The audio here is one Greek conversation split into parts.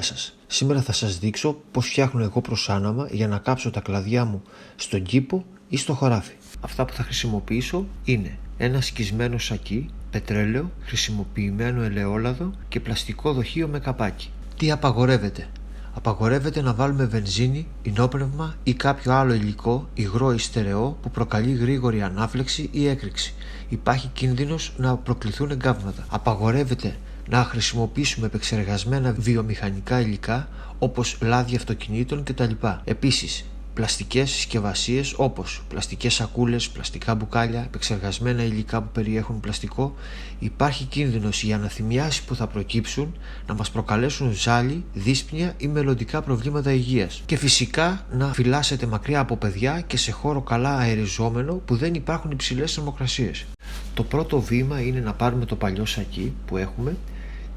Σας. Σήμερα θα σας δείξω πώς φτιάχνω εγώ προσάναμα για να κάψω τα κλαδιά μου στον κήπο ή στο χωράφι. Αυτά που θα χρησιμοποιήσω είναι ένα σκισμένο σακί, πετρέλαιο, χρησιμοποιημένο ελαιόλαδο και πλαστικό δοχείο με καπάκι. Τι απαγορεύεται? Απαγορεύεται να βάλουμε βενζίνη, ινόπνευμα ή κάποιο άλλο υλικό, υγρό ή στερεό, που προκαλεί γρήγορη ανάφλεξη ή έκρηξη. Υπάρχει κίνδυνος να προκληθούν εγκάβματα. Απαγορεύεται να χρησιμοποιήσουμε επεξεργασμένα βιομηχανικά υλικά όπως λάδια αυτοκινήτων κτλ. Επίσης, πλαστικές συσκευασίες όπως πλαστικές σακούλες, πλαστικά μπουκάλια, επεξεργασμένα υλικά που περιέχουν πλαστικό. Υπάρχει κίνδυνος οι αναθυμιάσεις που θα προκύψουν να μας προκαλέσουν ζάλι, δύσπνοια ή μελλοντικά προβλήματα υγείας. Και φυσικά να φυλάσσετε μακριά από παιδιά και σε χώρο καλά αεριζόμενο που δεν υπάρχουν υψηλές θερμοκρασίες. Το πρώτο βήμα είναι να πάρουμε το παλιό σακί που έχουμε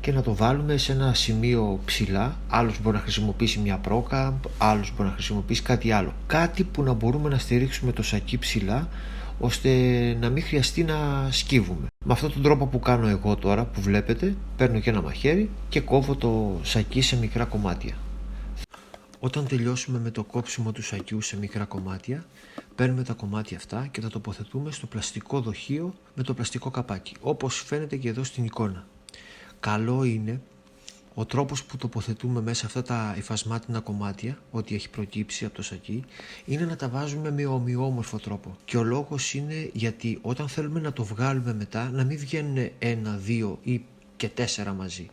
και να το βάλουμε σε ένα σημείο ψηλά. Άλλος μπορεί να χρησιμοποιήσει μια πρόκαμπ, άλλος μπορεί να χρησιμοποιήσει κάτι άλλο. Κάτι που να μπορούμε να στηρίξουμε το σακί ψηλά, ώστε να μην χρειαστεί να σκύβουμε. Με αυτόν τον τρόπο που κάνω εγώ τώρα, που βλέπετε, παίρνω και ένα μαχαίρι και κόβω το σακί σε μικρά κομμάτια. Όταν τελειώσουμε με το κόψιμο του σακιού σε μικρά κομμάτια, παίρνουμε τα κομμάτια αυτά και τα τοποθετούμε στο πλαστικό δοχείο με το πλαστικό καπάκι, όπως φαίνεται και εδώ στην εικόνα. Καλό είναι ο τρόπος που τοποθετούμε μέσα αυτά τα υφασμάτινα κομμάτια, ό,τι έχει προκύψει από το σακί, είναι να τα βάζουμε με ομοιόμορφο τρόπο. Και ο λόγος είναι γιατί όταν θέλουμε να το βγάλουμε μετά, να μην βγαίνουν 1, 2 ή και 4 μαζί.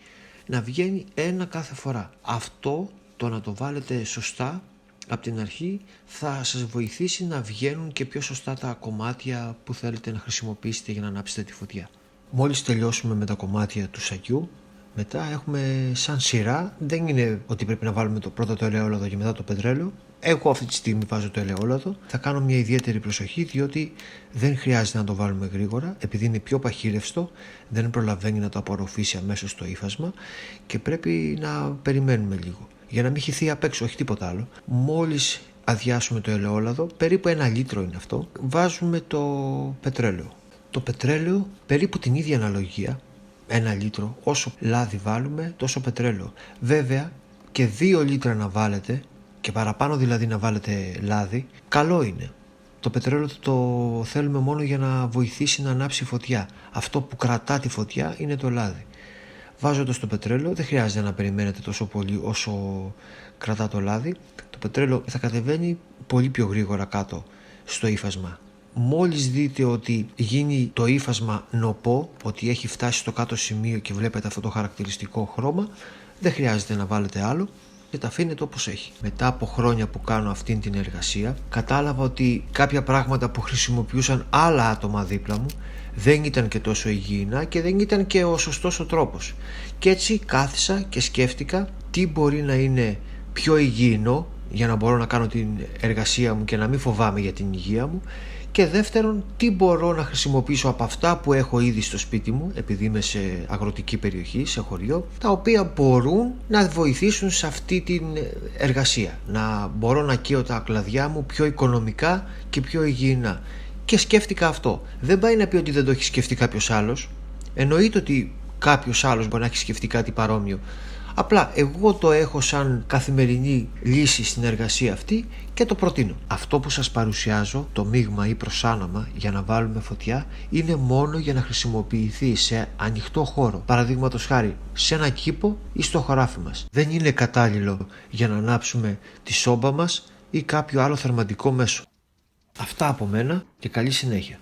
Να βγαίνει ένα κάθε φορά. Αυτό, το να το βάλετε σωστά από την αρχή, θα σας βοηθήσει να βγαίνουν και πιο σωστά τα κομμάτια που θέλετε να χρησιμοποιήσετε για να ανάψετε τη φωτιά. Μόλις τελειώσουμε με τα κομμάτια του σακιού, μετά έχουμε σαν σειρά. Δεν είναι ότι πρέπει να βάλουμε το πρώτο το ελαιόλαδο και μετά το πετρέλαιο. Εγώ αυτή τη στιγμή βάζω το ελαιόλαδο. Θα κάνω μια ιδιαίτερη προσοχή, διότι δεν χρειάζεται να το βάλουμε γρήγορα, επειδή είναι πιο παχύρευστο, δεν προλαβαίνει να το απορροφήσει αμέσως στο ύφασμα και πρέπει να περιμένουμε λίγο για να μην χυθεί απ' έξω, όχι τίποτα άλλο. Μόλις αδειάσουμε το ελαιόλαδο, περίπου 1 λίτρο είναι αυτό, βάζουμε το πετρέλαιο. Το πετρέλαιο, περίπου την ίδια αναλογία, 1 λίτρο, όσο λάδι βάλουμε τόσο πετρέλαιο. Βέβαια και 2 λίτρα να βάλετε, και παραπάνω δηλαδή να βάλετε λάδι, καλό είναι. Το πετρέλαιο το θέλουμε μόνο για να βοηθήσει να ανάψει φωτιά. Αυτό που κρατά τη φωτιά είναι το λάδι. Βάζοντας το πετρέλαιο δεν χρειάζεται να περιμένετε τόσο πολύ όσο κρατά το λάδι. Το πετρέλαιο θα κατεβαίνει πολύ πιο γρήγορα κάτω στο ύφασμα. Μόλις δείτε ότι γίνει το ύφασμα νοπό, ότι έχει φτάσει στο κάτω σημείο και βλέπετε αυτό το χαρακτηριστικό χρώμα, δεν χρειάζεται να βάλετε άλλο και τα αφήνετε όπως έχει. Μετά από χρόνια που κάνω αυτήν την εργασία, κατάλαβα ότι κάποια πράγματα που χρησιμοποιούσαν άλλα άτομα δίπλα μου δεν ήταν και τόσο υγιεινά και δεν ήταν και ο σωστός ο τρόπος. Και έτσι κάθισα και σκέφτηκα τι μπορεί να είναι πιο υγιεινό για να μπορώ να κάνω την εργασία μου και να μην φοβάμαι για την υγεία μου. Και δεύτερον, τι μπορώ να χρησιμοποιήσω από αυτά που έχω ήδη στο σπίτι μου, επειδή είμαι σε αγροτική περιοχή, σε χωριό, τα οποία μπορούν να βοηθήσουν σε αυτή την εργασία. Να μπορώ να καίω τα κλαδιά μου πιο οικονομικά και πιο υγιεινά. Και σκέφτηκα αυτό. Δεν πάει να πει ότι δεν το έχει σκεφτεί κάποιος άλλος. Εννοείται ότι κάποιος άλλος μπορεί να έχει σκεφτεί κάτι παρόμοιο. Απλά εγώ το έχω σαν καθημερινή λύση στην εργασία αυτή και το προτείνω. Αυτό που σας παρουσιάζω, το μείγμα ή προσάναμα για να βάλουμε φωτιά, είναι μόνο για να χρησιμοποιηθεί σε ανοιχτό χώρο. Παραδείγματος χάρη σε ένα κήπο ή στο χωράφι μας. Δεν είναι κατάλληλο για να ανάψουμε τη σόμπα μας ή κάποιο άλλο θερματικό μέσο. Αυτά από μένα και καλή συνέχεια.